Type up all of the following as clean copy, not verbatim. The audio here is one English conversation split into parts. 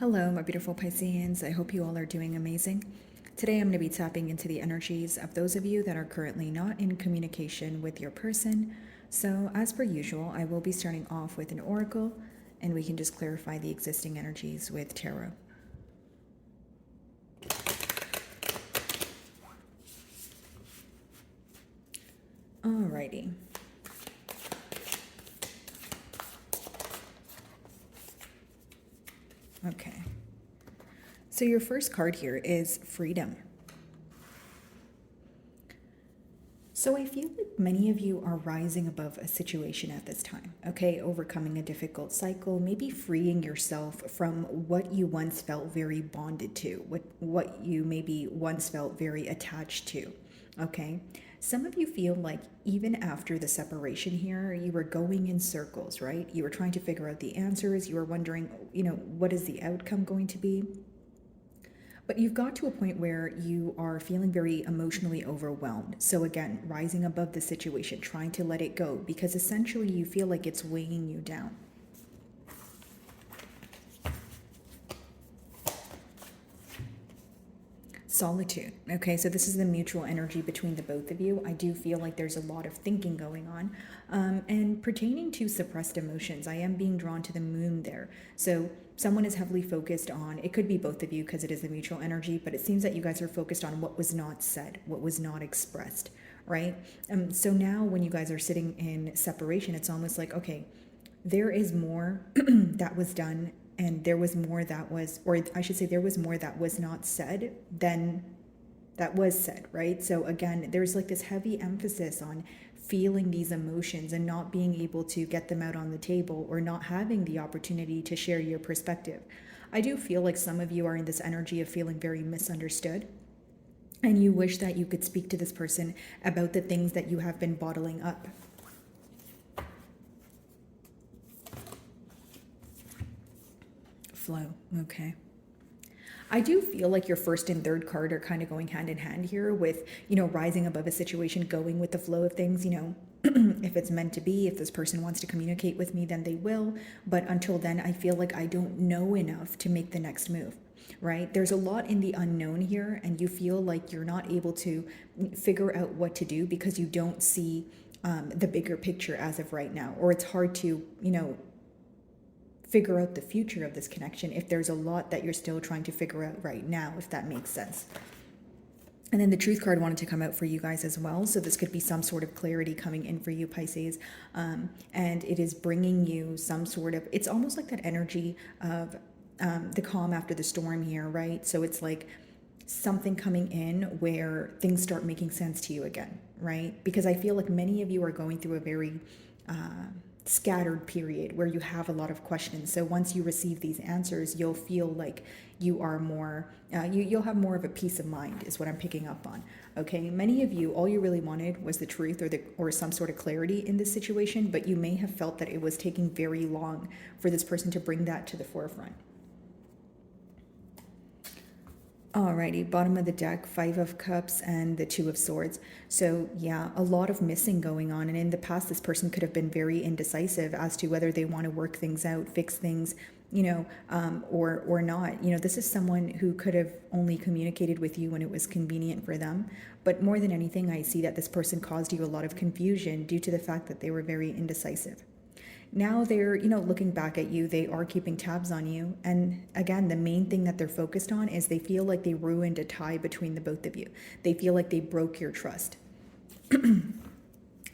Hello, my beautiful Pisceans. I hope you all are doing amazing. Today, I'm going to be tapping into the energies of those of you that are currently not in communication with your person. So, as per usual, I will be starting off with an oracle, and we can just clarify the existing energies with tarot. Alrighty. Okay. So your first card here is freedom. So I feel like many of you are rising above a situation at this time, okay? Overcoming a difficult cycle, maybe freeing yourself from what you once felt very bonded to, what you maybe once felt very attached to, okay? Some of you feel like even after the separation here, you were going in circles, right? You were trying to figure out the answers. You were wondering, what is the outcome going to be? But you've got to a point where you are feeling very emotionally overwhelmed. So, again, rising above the situation, trying to let it go, because essentially you feel like it's weighing you down. Solitude. Okay, so this is the mutual energy between the both of you. I do feel like there's a lot of thinking going on. And pertaining to suppressed emotions, I am being drawn to the moon there. So someone is heavily focused on, it could be both of you because it is the mutual energy, but it seems that you guys are focused on what was not said, what was not expressed, right? So now when you guys are sitting in separation, it's almost like, okay, there is more that was done, and there was more that was, or I should say, there was more that was not said than that was said, right? So again, there's like this heavy emphasis on feeling these emotions and not being able to get them out on the table, or not having the opportunity to share your perspective. I do feel like some of you are in this energy of feeling very misunderstood, and you wish that you could speak to this person about the things that you have been bottling up. Flow. Okay. I do feel like your first and third card are kind of going hand in hand here with, rising above a situation, going with the flow of things, if it's meant to be, if this person wants to communicate with me, then they will. But until then, I feel like I don't know enough to make the next move, right? There's a lot in the unknown here, and you feel like you're not able to figure out what to do because you don't see the bigger picture as of right now, or it's hard to, figure out the future of this connection if there's a lot that you're still trying to figure out right now, if that makes sense. And then the truth card wanted to come out for you guys as well. So this could be some sort of clarity coming in for you, Pisces. And it is bringing you some sort of, it's almost like that energy of the calm after the storm here, right? So it's like something coming in where things start making sense to you again, right? Because I feel like many of you are going through a very scattered period where you have a lot of questions. So once you receive these answers, you'll feel like you are more, you'll have more of a peace of mind, is what I'm picking up on. Okay, many of you, all you really wanted was the truth, or some sort of clarity in this situation, but you may have felt that it was taking very long for this person to bring that to the forefront. Alrighty, bottom of the deck, 5 of Cups and the 2 of Swords. So yeah, a lot of missing going on. And in the past, this person could have been very indecisive as to whether they want to work things out, fix things, or not. This is someone who could have only communicated with you when it was convenient for them. But more than anything, I see that this person caused you a lot of confusion due to the fact that they were very indecisive. Now they're, looking back at you, they are keeping tabs on you. And again, the main thing that they're focused on is they feel like they ruined a tie between the both of you. They feel like they broke your trust.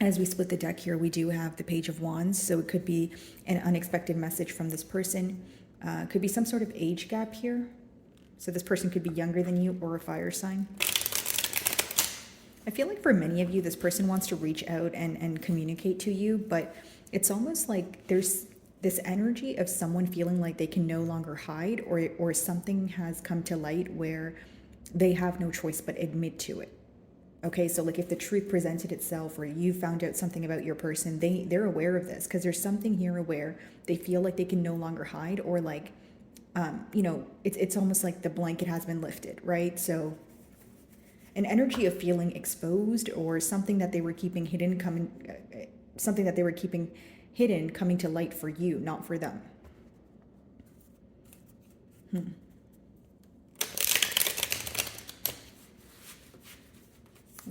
As we split the deck here, we do have the Page of Wands. So it could be an unexpected message from this person. Could be some sort of age gap here. So this person could be younger than you, or a fire sign. I feel like for many of you, this person wants to reach out and communicate to you, but it's almost like there's this energy of someone feeling like they can no longer hide, or something has come to light where they have no choice but admit to it. Okay, so like if the truth presented itself, or you found out something about your person, they're aware of this, because there's something here where they feel like they can no longer hide, or like, it's almost like the blanket has been lifted, right? So an energy of feeling exposed, or something that they were keeping hidden coming to light for you, not for them. Let's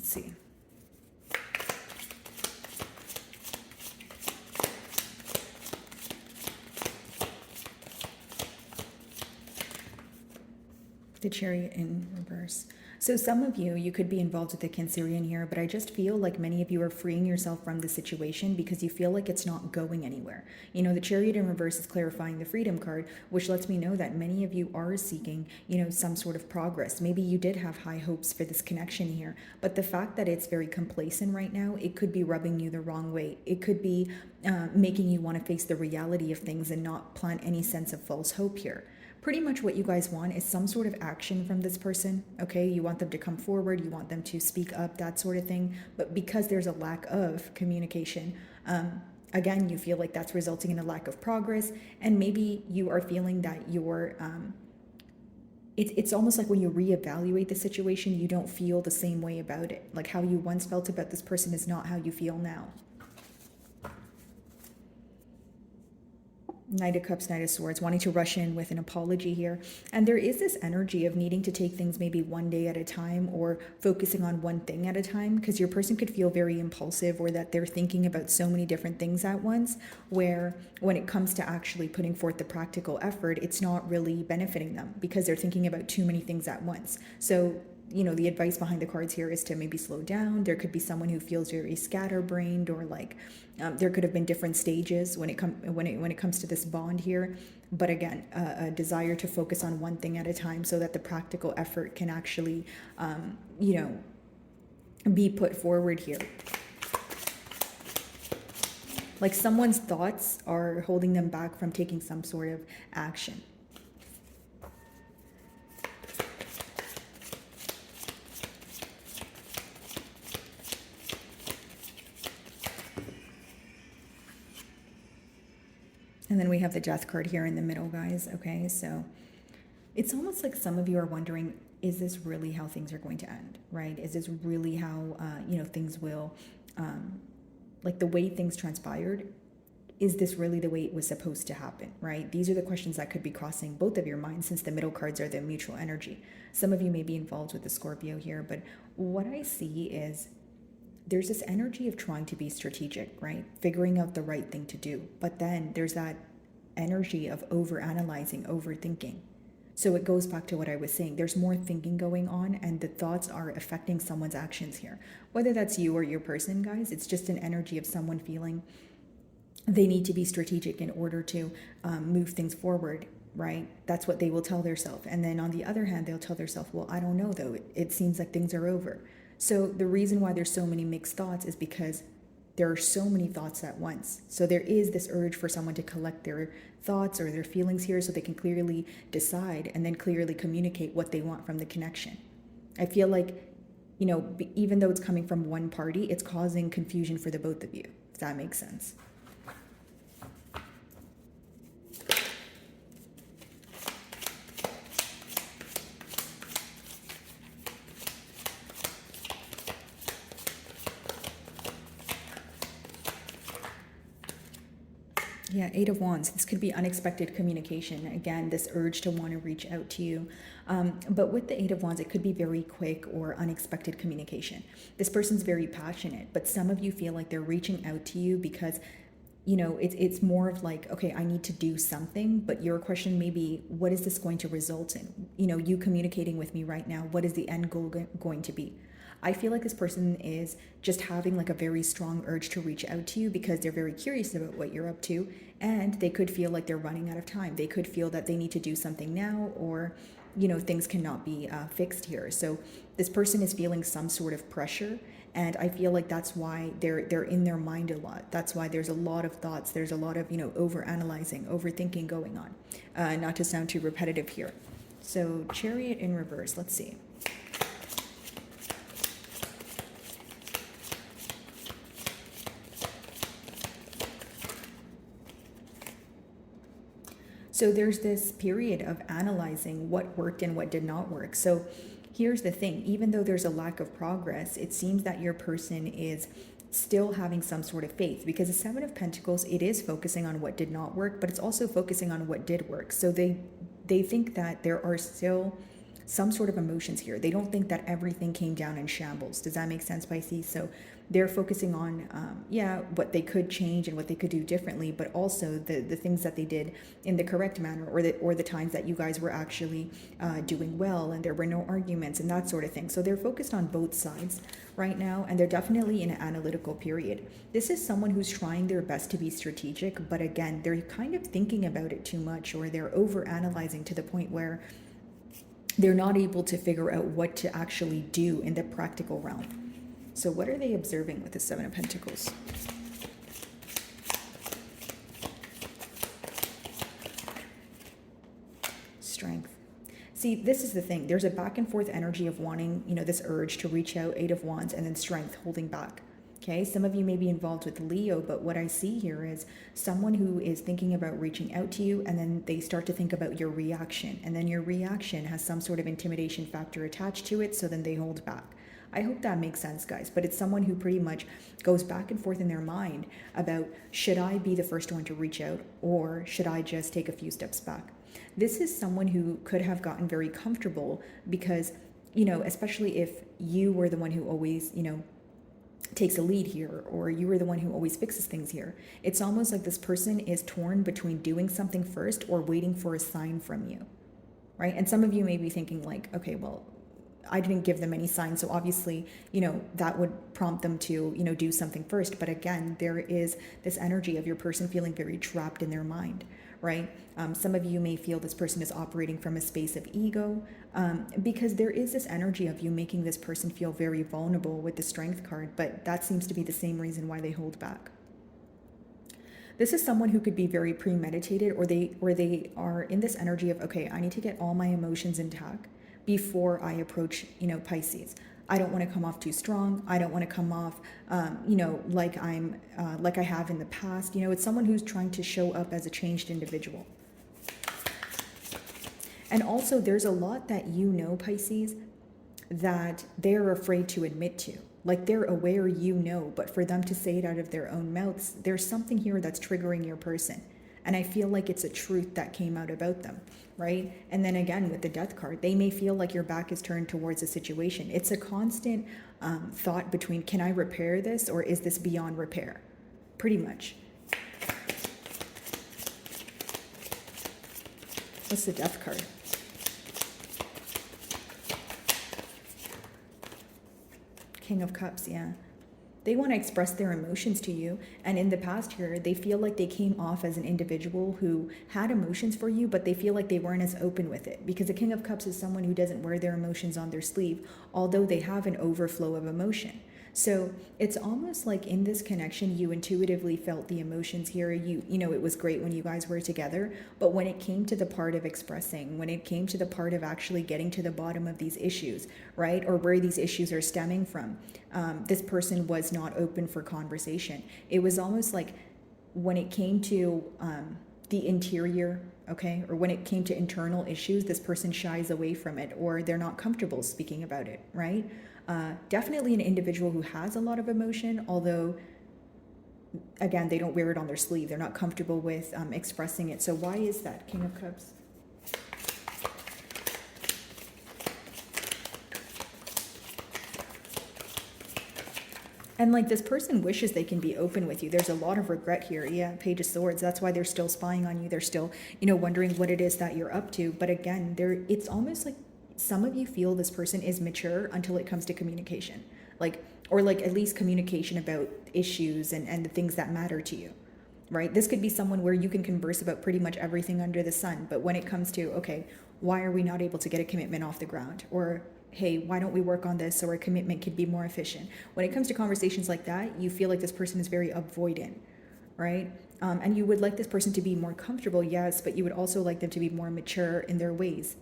see. The Chariot in reverse. So some of you could be involved with the Cancerian here, but I just feel like many of you are freeing yourself from the situation because you feel like it's not going anywhere. You know, the Chariot in reverse is clarifying the Freedom card, which lets me know that many of you are seeking, some sort of progress. Maybe you did have high hopes for this connection here, but the fact that it's very complacent right now, it could be rubbing you the wrong way. It could be making you want to face the reality of things and not plant any sense of false hope here. Pretty much what you guys want is some sort of action from this person, okay? You want them to come forward, you want them to speak up, that sort of thing. But because there's a lack of communication, again, you feel like that's resulting in a lack of progress. And maybe you are feeling that you're, it's almost like when you reevaluate the situation, you don't feel the same way about it. Like how you once felt about this person is not how you feel now. Knight of Cups, Knight of Swords, wanting to rush in with an apology here. And there is this energy of needing to take things maybe one day at a time or focusing on one thing at a time, because your person could feel very impulsive or that they're thinking about so many different things at once, where when it comes to actually putting forth the practical effort, it's not really benefiting them because they're thinking about too many things at once. So the advice behind the cards here is to maybe slow down. There could be someone who feels very scatterbrained, or like there could have been different stages when it comes to this bond here. But again, a desire to focus on one thing at a time so that the practical effort can actually, be put forward here. Like someone's thoughts are holding them back from taking some sort of action. And then we have the Death card here in the middle, guys. Okay, so it's almost like some of you are wondering, is this really how things are going to end, right? Is this really how, things will, like the way things transpired, is this really the way it was supposed to happen, right? These are the questions that could be crossing both of your minds, since the middle cards are the mutual energy. Some of you may be involved with the Scorpio here, but what I see is there's this energy of trying to be strategic, right? Figuring out the right thing to do. But then there's that energy of overanalyzing, overthinking. So it goes back to what I was saying. There's more thinking going on, and the thoughts are affecting someone's actions here. Whether that's you or your person, guys, it's just an energy of someone feeling they need to be strategic in order to move things forward, right? That's what they will tell themselves. And then on the other hand, they'll tell themselves, well, I don't know though. It seems like things are over. So the reason why there's so many mixed thoughts is because there are so many thoughts at once. So there is this urge for someone to collect their thoughts or their feelings here so they can clearly decide and then clearly communicate what they want from the connection. I feel like, even though it's coming from one party, it's causing confusion for the both of you, if that makes sense. Yeah, Eight of Wands. This could be unexpected communication. Again, this urge to want to reach out to you. But with the Eight of Wands, it could be very quick or unexpected communication. This person's very passionate, but some of you feel like they're reaching out to you because, it's more of like, okay, I need to do something. But your question may be, what is this going to result in? You communicating with me right now, what is the end goal going to be? I feel like this person is just having like a very strong urge to reach out to you because they're very curious about what you're up to, and they could feel like they're running out of time. They could feel that they need to do something now, or things cannot be fixed here. So this person is feeling some sort of pressure, and I feel like that's why they're in their mind a lot. That's why there's a lot of thoughts. There's a lot of over analyzing, overthinking going on. Not to sound too repetitive here. So Chariot in reverse. Let's see. So there's this period of analyzing what worked and what did not work. So here's the thing, even though there's a lack of progress, it seems that your person is still having some sort of faith, because the Seven of Pentacles, it is focusing on what did not work, but it's also focusing on what did work. So they they think that there are still some sort of emotions here. They don't think that everything came down in shambles. Does that make sense, Pisces? So they're focusing on, what they could change and what they could do differently, but also the things that they did in the correct manner, or the times that you guys were actually doing well and there were no arguments and that sort of thing. So they're focused on both sides right now, and they're definitely in an analytical period. This is someone who's trying their best to be strategic, but again, they're kind of thinking about it too much, or they're over analyzing to the point where they're not able to figure out what to actually do in the practical realm. So what are they observing with the Seven of Pentacles? Strength. See, this is the thing. There's a back and forth energy of wanting, this urge to reach out, Eight of Wands, and then strength, holding back. Okay, some of you may be involved with Leo, but what I see here is someone who is thinking about reaching out to you, and then they start to think about your reaction, and then your reaction has some sort of intimidation factor attached to it, so then they hold back. I hope that makes sense, guys, but it's someone who pretty much goes back and forth in their mind about, should I be the first one to reach out, or should I just take a few steps back? This is someone who could have gotten very comfortable because, especially if you were the one who always, takes a lead here, or you were the one who always fixes things here. It's almost like this person is torn between doing something first or waiting for a sign from you, right? And some of you may be thinking like, okay, well, I didn't give them any signs, so obviously, that would prompt them to, do something first. But again, there is this energy of your person feeling very trapped in their mind, right? Some of you may feel this person is operating from a space of ego, because there is this energy of you making this person feel very vulnerable with the Strength card, but that seems to be the same reason why they hold back. This is someone who could be very premeditated, or they are in this energy of, okay, I need to get all my emotions intact before I approach, Pisces. I don't want to come off too strong. I don't want to come off, like I have in the past. It's someone who's trying to show up as a changed individual. And also, there's a lot that Pisces, that they're afraid to admit to. Like, they're aware but for them to say it out of their own mouths, there's something here that's triggering your person. And I feel like it's a truth that came out about them, right? And then again, with the Death card, they may feel like your back is turned towards a situation. It's a constant thought between, can I repair this, or is this beyond repair? Pretty much. What's the Death card? King of Cups, yeah. They want to express their emotions to you, and in the past here, they feel like they came off as an individual who had emotions for you, but they feel like they weren't as open with it, because the King of Cups is someone who doesn't wear their emotions on their sleeve, although they have an overflow of emotion. So it's almost like in this connection, you intuitively felt the emotions here. It was great when you guys were together, but when it came to the part of expressing, when it came to the part of actually getting to the bottom of these issues, right, or where these issues are stemming from, this person was not open for conversation. It was almost like when it came to the interior, okay, or when it came to internal issues, this person shies away from it, or they're not comfortable speaking about it, right? Definitely an individual who has a lot of emotion, although, again, they don't wear it on their sleeve. They're not comfortable with expressing it. So why is that, King of Cups? And like, this person wishes they can be open with you. There's a lot of regret here. Yeah, Page of Swords. That's why they're still spying on you. They're still, wondering what it is that you're up to. But again, it's almost like some of you feel this person is mature until it comes to communication. Or at least communication about issues and the things that matter to you, right? This could be someone where you can converse about pretty much everything under the sun. But when it comes to, okay, why are we not able to get a commitment off the ground? Or, hey, why don't we work on this so our commitment could be more efficient? When it comes to conversations like that, you feel like this person is very avoidant, right? And you would like this person to be more comfortable, yes, but you would also like them to be more mature in their ways.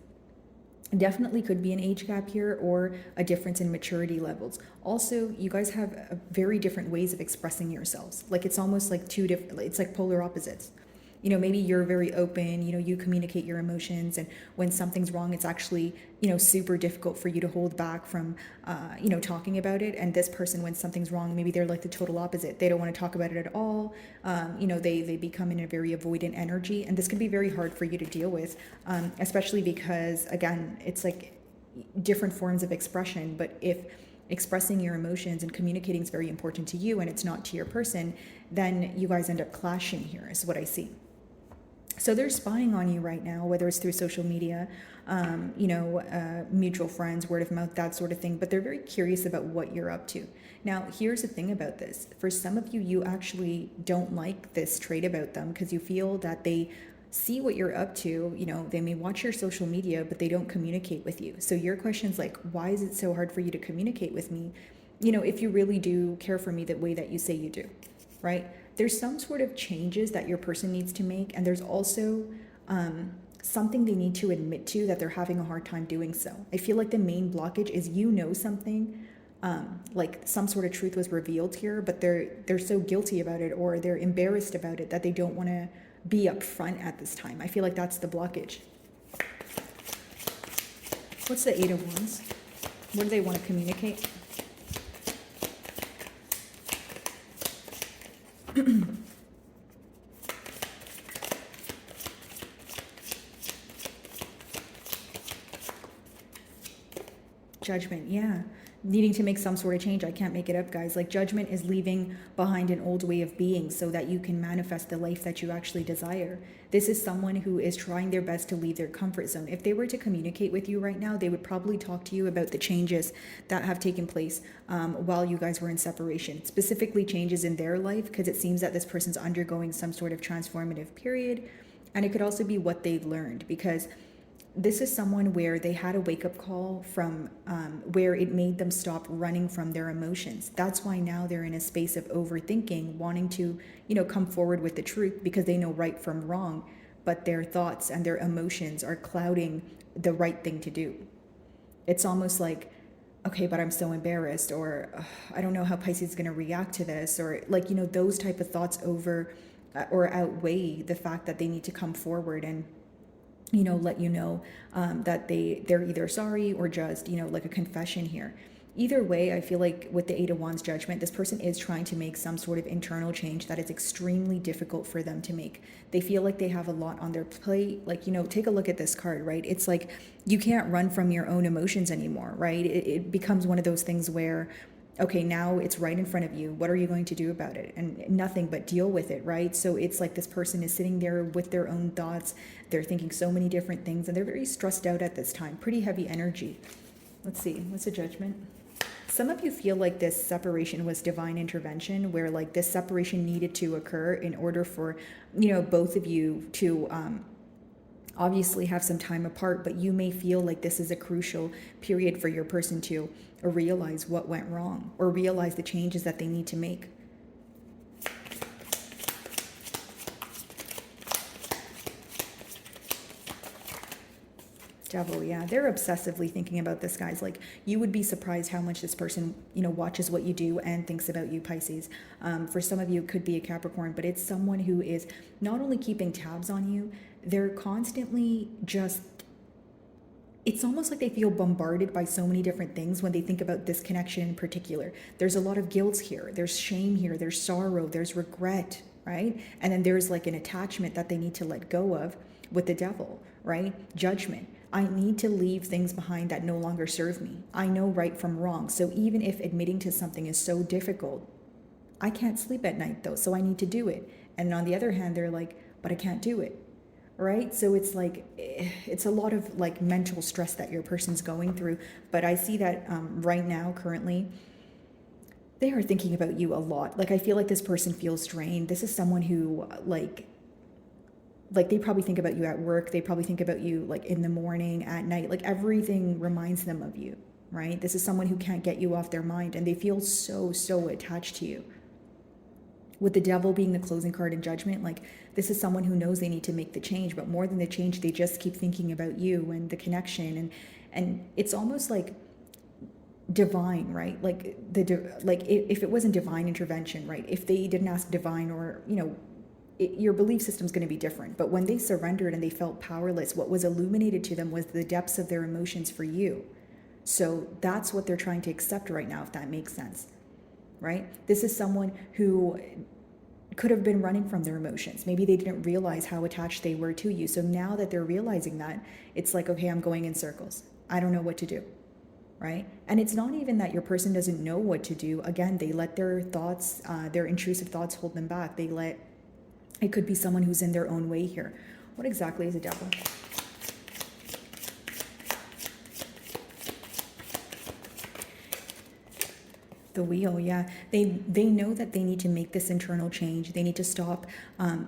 Definitely could be an age gap here, or a difference in maturity levels. Also, you guys have very different ways of expressing yourselves. Like, it's almost like two different, it's like polar opposites. Maybe you're very open, you communicate your emotions, and when something's wrong, it's actually, super difficult for you to hold back from, talking about it. And this person, when something's wrong, maybe they're like the total opposite. They don't want to talk about it at all. They become in a very avoidant energy. And this can be very hard for you to deal with, especially because, again, it's like different forms of expression. But if expressing your emotions and communicating is very important to you and it's not to your person, then you guys end up clashing here, is what I see. So they're spying on you right now, whether it's through social media, mutual friends, word of mouth, that sort of thing. But they're very curious about what you're up to. Now, here's the thing about this. For some of you, you actually don't like this trait about them because you feel that they see what you're up to. They may watch your social media, but they don't communicate with you. So your question's like, why is it so hard for you to communicate with me? If you really do care for me the way that you say you do, right? There's some sort of changes that your person needs to make, and there's also something they need to admit to that they're having a hard time doing so. I feel like the main blockage is something, like some sort of truth was revealed here, but they're so guilty about it, or they're embarrassed about it, that they don't want to be upfront at this time. I feel like that's the blockage. What's the Eight of Wands? What do they want to communicate? Judgment, yeah. Needing to make some sort of change. I can't make it up, guys. Like, judgment is leaving behind an old way of being so that you can manifest the life that you actually desire. This is someone who is trying their best to leave their comfort zone. If they were to communicate with you right now, they would probably talk to you about the changes that have taken place while you guys were in separation, specifically changes in their life, because it seems that this person's undergoing some sort of transformative period. And it could also be what they've learned, because this is someone where they had a wake-up call from where it made them stop running from their emotions. That's why now they're in a space of overthinking, wanting to, come forward with the truth because they know right from wrong, but their thoughts and their emotions are clouding the right thing to do. It's almost like, okay, but I'm so embarrassed, or I don't know how Pisces is going to react to this, or like, those type of thoughts over or outweigh the fact that they need to come forward and let you know that they're either sorry or just, like a confession here. Either way, I feel like with the Eight of Wands judgment, this person is trying to make some sort of internal change that is extremely difficult for them to make. They feel like they have a lot on their plate. Like, take a look at this card, right? It's like you can't run from your own emotions anymore, right? It becomes one of those things where, okay, now it's right in front of you. What are you going to do about it? And nothing but deal with it, right? So it's like this person is sitting there with their own thoughts. They're thinking so many different things, and they're very stressed out at this time. Pretty heavy energy. Let's see, what's the judgment? Some of you feel like this separation was divine intervention, where like this separation needed to occur in order for, both of you to obviously have some time apart, but you may feel like this is a crucial period for your person to realize what went wrong or realize the changes that they need to make. Devil, yeah, they're obsessively thinking about this, guys. Like, you would be surprised how much this person, watches what you do and thinks about you, Pisces. For some of you, it could be a Capricorn, but it's someone who is not only keeping tabs on you, they're constantly just, it's almost like they feel bombarded by so many different things when they think about this connection in particular. There's a lot of guilt here. There's shame here. There's sorrow. There's regret, right? And then there's like an attachment that they need to let go of with the devil, right? Judgment. I need to leave things behind that no longer serve me. I know right from wrong. So even if admitting to something is so difficult, I can't sleep at night though, so I need to do it. And on the other hand, they're like, but I can't do it, right? So it's like, it's a lot of like mental stress that your person's going through. But I see that right now, currently, they are thinking about you a lot. Like, I feel like this person feels drained. This is someone who like they probably think about you at work. They probably think about you like in the morning, at night, like everything reminds them of you, right? This is someone who can't get you off their mind, and they feel so attached to you. With the devil being the closing card in judgment, like this is someone who knows they need to make the change, but more than the change, they just keep thinking about you and the connection. And it's almost like divine, right? Like if it wasn't divine intervention, right? If they didn't ask divine or, your belief system's going to be different. But when they surrendered and they felt powerless, what was illuminated to them was the depths of their emotions for you. So that's what they're trying to accept right now, if that makes sense, right? This is someone who could have been running from their emotions. Maybe they didn't realize how attached they were to you. So now that they're realizing that, it's like, okay, I'm going in circles. I don't know what to do, right? And it's not even that your person doesn't know what to do. Again, they let their thoughts, their intrusive thoughts hold them back. It could be someone who's in their own way here. What exactly is a devil? The wheel, yeah. They know that they need to make this internal change. They need to stop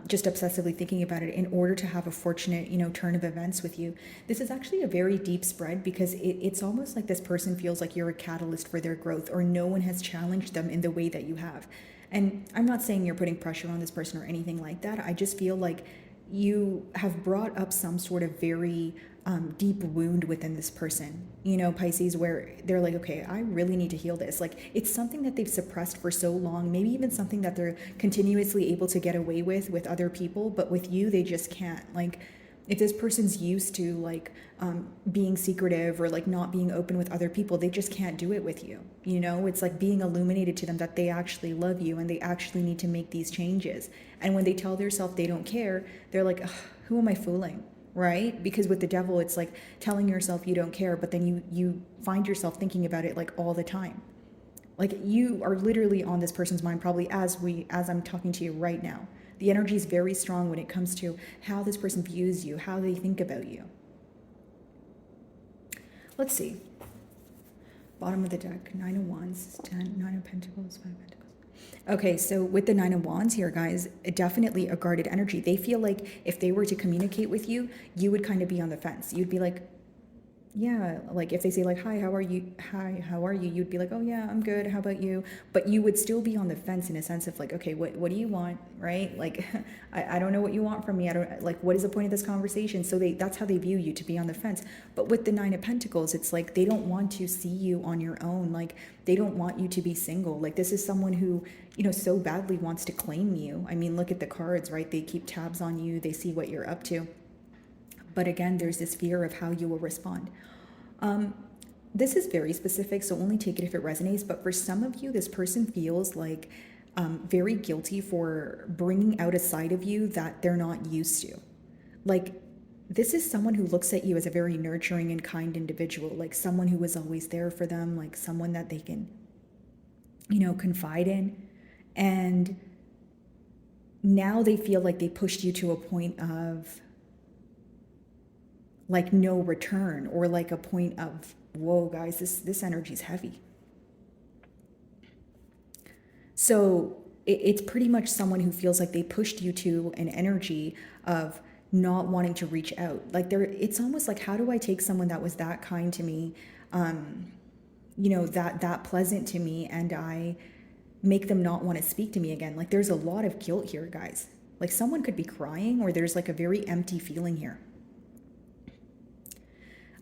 just obsessively thinking about it in order to have a fortunate, turn of events with you. This is actually a very deep spread because it's almost like this person feels like you're a catalyst for their growth, or no one has challenged them in the way that you have. And I'm not saying you're putting pressure on this person or anything like that. I just feel like you have brought up some sort of very deep wound within this person, Pisces, where they're like, okay, I really need to heal this. Like, it's something that they've suppressed for so long, maybe even something that they're continuously able to get away with other people, but with you, they just can't. Like, if this person's used to being secretive or like not being open with other people, they just can't do it with you. It's like being illuminated to them that they actually love you and they actually need to make these changes. And when they tell themselves they don't care, they're like, who am I fooling? Right? Because with the devil, it's like telling yourself you don't care, but then you find yourself thinking about it like all the time. Like, you are literally on this person's mind probably as I'm talking to you right now. The energy is very strong when it comes to how this person views you, how they think about you. Let's see. Bottom of the deck, 9 of Wands, 10, 9 of Pentacles, 5 of Pentacles. Okay, so with the 9 of Wands here, guys, definitely a guarded energy. They feel like if they were to communicate with you, you would kind of be on the fence. You'd be like, yeah, like if they say like, hi, how are you? Hi, how are you? You'd be like, oh yeah, I'm good. How about you? But you would still be on the fence in a sense of like, okay, what do you want? Right? Like, I don't know what you want from me. I don't like, what is the point of this conversation? So that's how they view you, to be on the fence. But with the 9 of Pentacles, it's like, they don't want to see you on your own. Like, they don't want you to be single. Like, this is someone who, so badly wants to claim you. I mean, look at the cards, right? They keep tabs on you. They see what you're up to. But again, there's this fear of how you will respond. This is very specific, so only take it if it resonates. But for some of you, this person feels like very guilty for bringing out a side of you that they're not used to. Like, this is someone who looks at you as a very nurturing and kind individual, like someone who was always there for them, like someone that they can, confide in. And now they feel like they pushed you to a point of like no return, or like a point of, whoa, guys, this energy is heavy. So it's pretty much someone who feels like they pushed you to an energy of not wanting to reach out. Like, it's almost like, how do I take someone that was that kind to me, that pleasant to me, and I make them not want to speak to me again? Like, there's a lot of guilt here, guys. Like, someone could be crying, or there's like a very empty feeling here.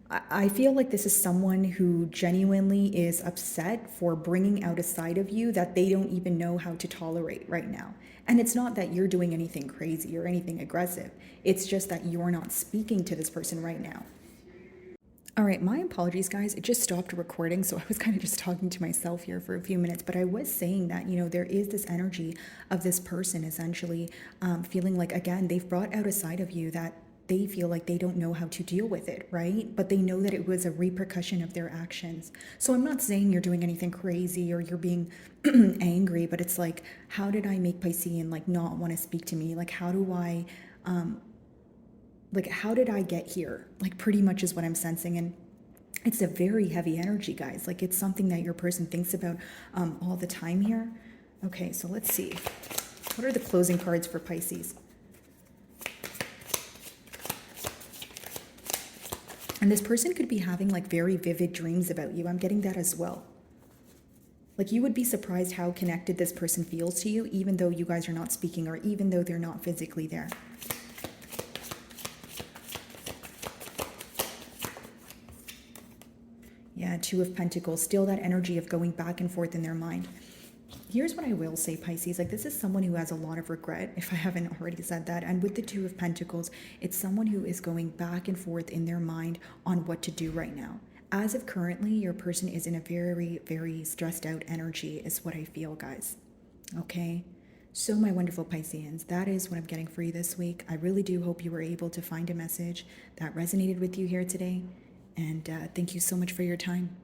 I feel like this is someone who genuinely is upset for bringing out a side of you that they don't even know how to tolerate right now. And it's not that you're doing anything crazy or anything aggressive. It's just that you're not speaking to this person right now. All right, my apologies, guys. It just stopped recording, so I was kind of just talking to myself here for a few minutes. But I was saying that, there is this energy of this person essentially feeling like, again, they've brought out a side of you that they feel like they don't know how to deal with it, right? But they know that it was a repercussion of their actions. So I'm not saying you're doing anything crazy or you're being angry, but it's like, how did I make Piscean like not want to speak to me? Like, how do I, how did I get here? Like, pretty much is what I'm sensing. And it's a very heavy energy, guys. Like, it's something that your person thinks about all the time here. Okay, so let's see. What are the closing cards for Pisces? And this person could be having like very vivid dreams about you. I'm getting that as well. Like, you would be surprised how connected this person feels to you, even though you guys are not speaking, or even though they're not physically there. Yeah, 2 of Pentacles, still that energy of going back and forth in their mind. Here's what I will say, Pisces. Like, this is someone who has a lot of regret, if I haven't already said that. And with the Two of Pentacles, it's someone who is going back and forth in their mind on what to do right now. As of currently, your person is in a very, very stressed out energy, is what I feel, guys. Okay? So, my wonderful Pisceans, that is what I'm getting for you this week. I really do hope you were able to find a message that resonated with you here today. And thank you so much for your time.